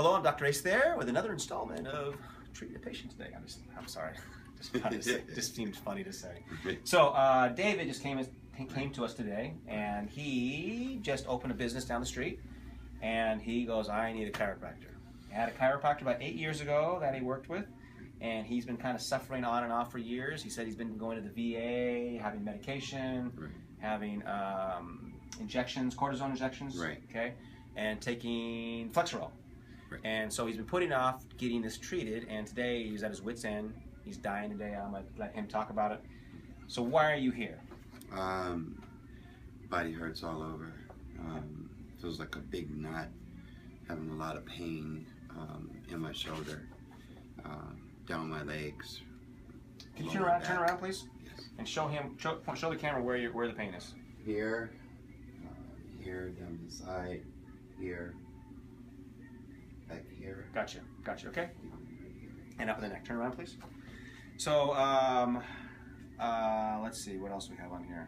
Hello, I'm Dr. Ace there with another installment of Treat a Patient today. I'm sorry, just seemed funny to say. So David just came to us today, and he just opened a business down the street, and he goes, I need a chiropractor. I had a chiropractor about 8 years ago that he worked with, and he's been kind of suffering on and off for years. He said he's been going to the VA, having medication, having injections, cortisone injections, okay, and taking Flexerol. And so he's been putting off getting this treated, and today he's at his wit's end. He's dying today. I'm going to let him talk about it. So why are you here? Body hurts all over. Feels like a big knot. Having a lot of pain in my shoulder, down my legs. Can you turn around, please? Yes. And show the camera where the pain is. Here, here, down the side, here, back here. Gotcha. Okay. And up in the neck. Turn around, please. So, let's see what else we have on here.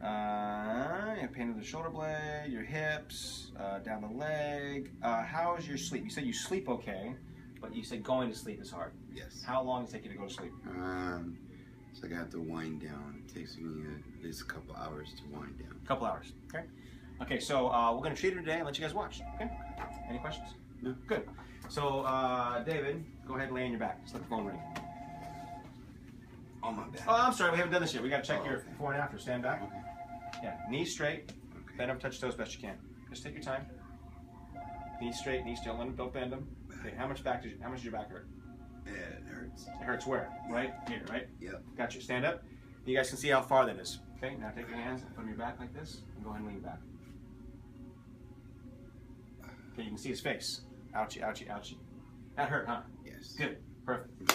You have pain in the shoulder blade, your hips, down the leg. How is your sleep? You said you sleep okay, but you said going to sleep is hard. Yes. How long does it take you to go to sleep? It's like I have to wind down. It takes me at least a couple hours to wind down. A couple hours. Okay. Okay. So we're going to treat her today and let you guys watch. Okay. Any questions? No. Good. So David, go ahead and lay on your back. Just let the phone ring. On my back. Oh, I'm sorry. We haven't done this yet. We got to check your before and after. Stand back. Okay. Yeah. Knees straight. Okay. Bend over, touch toes best you can. Just take your time. Knees straight. Knees still. Don't bend them. Okay. How much does your back hurt? It hurts. It hurts where? Right here. Right. Yep. Gotcha. Stand up. You guys can see how far that is. Okay. Now take your hands and put them on your back like this, and go ahead and lean back. Okay. You can see his face. Ouchie. Ouchie. Ouchie. That hurt, huh? Yes. Good. Perfect.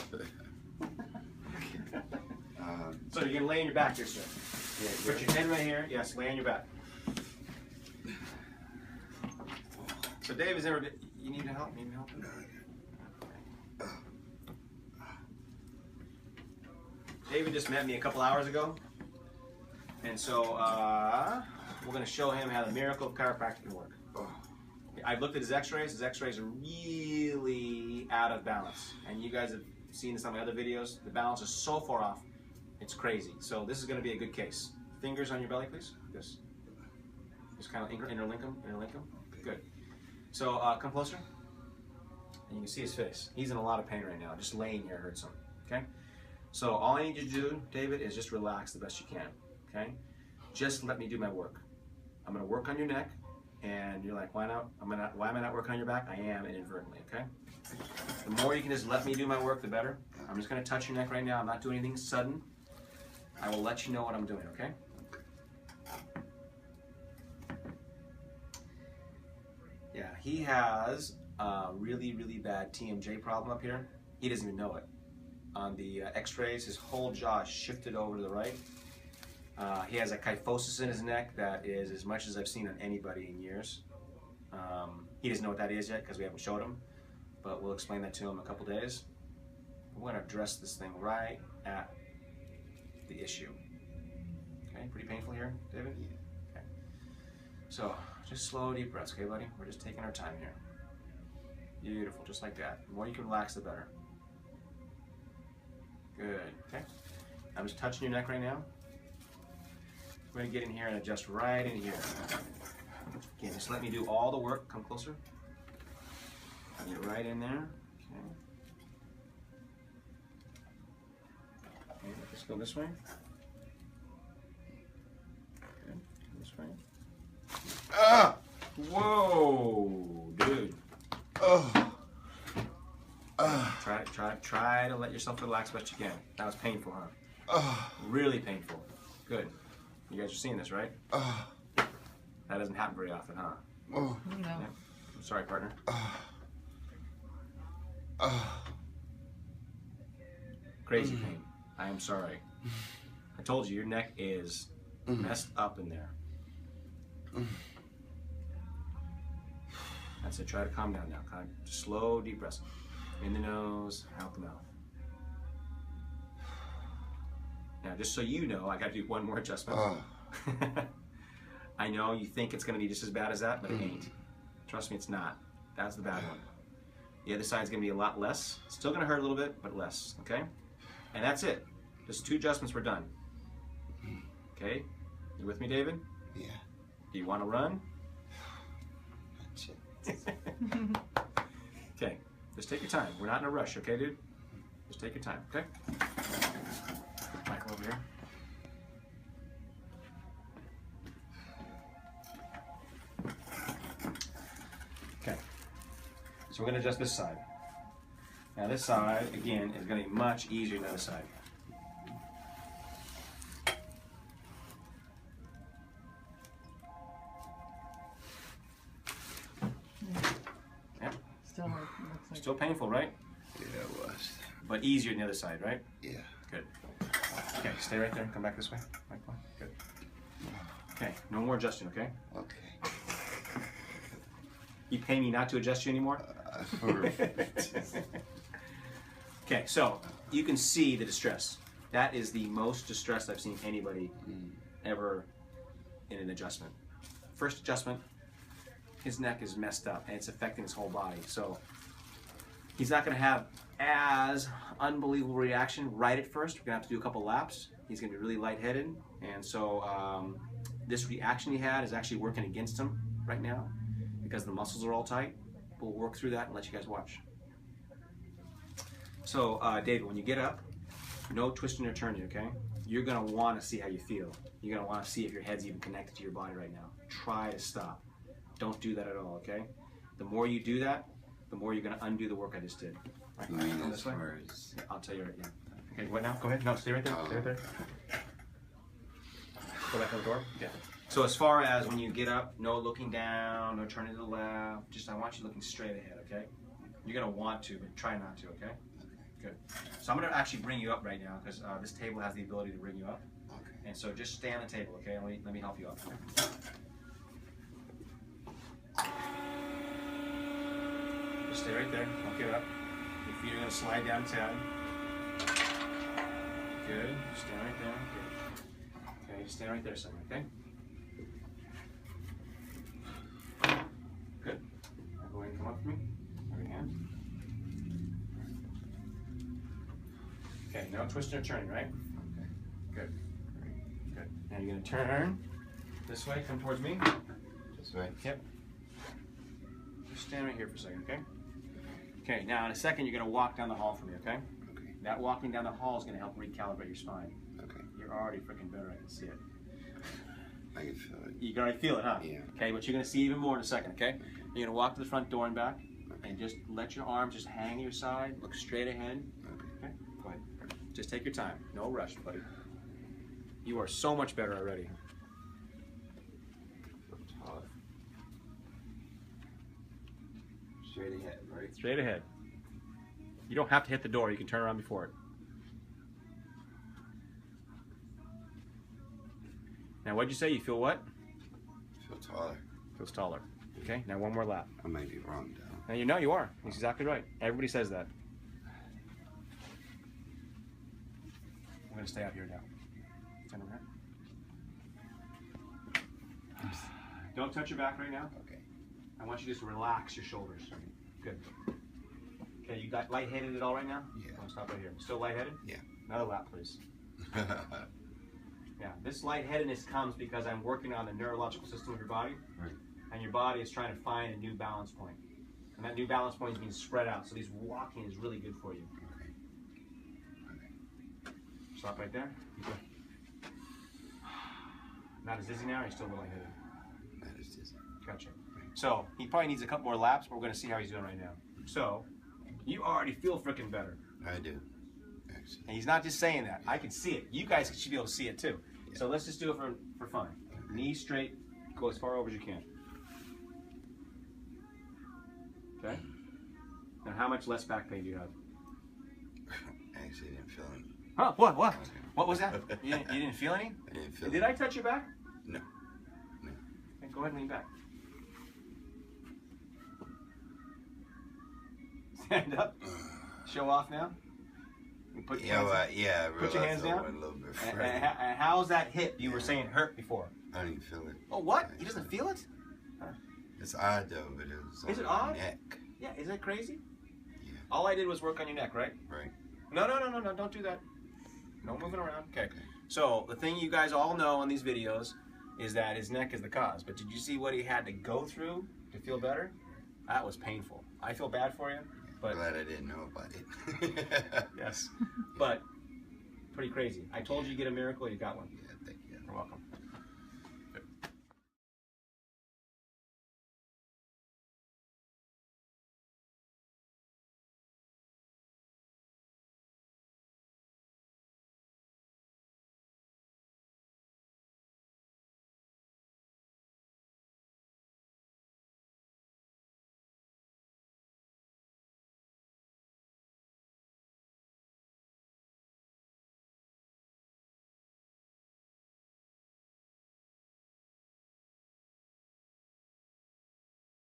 So you're gonna lay on your back here, sir. Yeah, Put your head right here. Yes, lay on your back. So Dave, is there? You need help? Need help? No. David just met me a couple hours ago, and so we're gonna show him how the miracle of chiropractic can work. I've looked at his X-rays. His X-rays are really out of balance, and you guys have seen this on my other videos. The balance is so far off, it's crazy. So this is going to be a good case. Fingers on your belly, please. This. Just kind of interlink them. Good. So come closer, and you can see his face. He's in a lot of pain right now. Just laying here hurts him. Okay. So all I need you to do, David, is just relax the best you can. Okay. Just let me do my work. I'm going to work on your neck. And you're like, why not? Why am I not working on your back? I am inadvertently, okay? The more you can just let me do my work, the better. I'm just gonna touch your neck right now. I'm not doing anything sudden. I will let you know what I'm doing, okay? Yeah, he has a really, really bad TMJ problem up here. He doesn't even know it. On the X-rays, his whole jaw is shifted over to the right. He has a kyphosis in his neck that is as much as I've seen on anybody in years. He doesn't know what that is yet because we haven't showed him, but we'll explain that to him in a couple days. We're going to address this thing right at the issue. Okay, pretty painful here, David? Okay. So, just slow, deep breaths, okay, buddy? We're just taking our time here. Beautiful, just like that. The more you can relax, the better. Good, okay? I'm just touching your neck right now. We're going to get in here and adjust right in here. Again, just let me do all the work. Come closer. Get right in there. Okay. Okay, let's go this way. Good. This way. Ah! Whoa, dude. Try to let yourself relax best you can. That was painful, huh? Really painful. Good. You guys are seeing this, right? That doesn't happen very often, huh? No. Yeah. I'm sorry, partner. Crazy pain. I am sorry. I told you, your neck is messed up in there. That's it. Try to calm down now. Just slow, deep breaths. In the nose, out the mouth. Now, just so you know, I got to do one more adjustment. I know you think it's going to be just as bad as that, but it ain't. Trust me, it's not. That's the bad one. The other side's gonna be a lot less. Still gonna hurt a little bit, but less, okay? And that's it. Just 2 adjustments, we're done. Okay, you with me, David? Yeah. Do you wanna run? Okay, just take your time. We're not in a rush, okay, dude? Just take your time, okay? Michael over here. Okay, so we're gonna adjust this side. Now this side, again, is gonna be much easier than the other side. Still looks like Still painful, right? Yeah, it was. But easier than the other side, right? Yeah. Good. Okay, stay right there. Come back this way. Michael. Good. Okay, no more adjusting, okay? Okay. You pay me not to adjust you anymore? Perfect. Okay, so you can see the distress. That is the most distressed I've seen anybody ever in an adjustment. First adjustment, his neck is messed up and it's affecting his whole body. So he's not gonna have as unbelievable reaction right at first. We're gonna have to do a couple laps. He's gonna be really lightheaded. And so this reaction he had is actually working against him right now because the muscles are all tight. We'll work through that and let you guys watch. So David, when you get up, no twisting or turning, okay? You're gonna wanna see how you feel. You're gonna wanna see if your head's even connected to your body right now. Try to stop. Don't do that at all, okay? The more you do that, the more you're gonna undo the work I just did. Right, You mean go as this way? far as... Yeah, I'll tell you right now. Okay, what now? Go ahead. No, stay right there. Stay right there. Go back to the door. Yeah. So as far as when you get up, no looking down, no turning to the left. Just I want you looking straight ahead, okay? You're gonna want to, but try not to, okay? Good. So I'm gonna actually bring you up right now because this table has the ability to bring you up. Okay. And so just stay on the table, okay? Let me help you up. Just stay right there. Don't get up. Your feet are gonna slide down the tab. Good. Stand right there. Good. Okay, just stand right there, son. Okay. Good. Now go ahead and come up for me. Right hand. Okay. Now twisting or turning, right? Okay. Good. Good. Now you're gonna turn this way. Come towards me. This way? Yep. Just stand right here for a second, okay? Okay, now in a second you're gonna walk down the hall for me, okay? Okay. That walking down the hall is gonna help recalibrate your spine. Okay. You're already freaking better, I can see it. I can feel it. You can already feel it, huh? Yeah. Okay, but you're gonna see even more in a second, okay? You're gonna walk to the front door and back, and just let your arms just hang to your side, look straight ahead. Okay. Okay, go ahead. Just take your time, no rush, buddy. You are so much better already. Straight ahead, right? Straight ahead. You don't have to hit the door, you can turn around before it. Now what'd you say? You feel what? Feel taller. Feels taller. Okay, now one more lap. I might be wrong though. Now you know you are. That's exactly right. Everybody says that. I'm gonna stay out here now. Stand over here. Don't touch your back right now. Okay. I want you to just relax your shoulders. Good. Okay, you got lightheaded at all right now? Yeah. I'll stop right here. Still lightheaded? Yeah. Another lap, please. Yeah, this lightheadedness comes because I'm working on the neurological system of your body, Right. and your body is trying to find a new balance point. And that new balance point is being spread out, so these walking is really good for you. Okay. Stop right there. Keep going. Not as dizzy now, or are you still a little lightheaded? That is just... Gotcha. So, he probably needs a couple more laps, but we're going to see how he's doing right now. So, you already feel freaking better. I do. Actually. And he's not just saying that. I can see it. You guys should be able to see it too. Yeah. So let's just do it for fun. Knees straight, go as far over as you can. Okay? Now how much less back pain do you have? I actually didn't feel any. Huh? What? Okay. What was that? You didn't feel any? I didn't feel Did I touch your back? No. No. Okay, go ahead and lean back. Stand up. Show off now. You put your hands down. Yeah, I Put your hands realized I down. went a little bit And further. how's that hip you were saying hurt before? I didn't feel it. Oh, what? He doesn't feel it? It's odd though, but it was Is it on my odd? neck. Yeah, isn't it crazy? All I did was work on your neck, right? Right. No, don't do that. No moving around. Okay. So the thing you guys all know on these videos is that his neck is the cause. But did you see what he had to go through to feel better? That was painful. I feel bad for you, but Glad I didn't know about it. yes, but pretty crazy. I told you get a miracle, you got one. Yeah, thank you. You're welcome.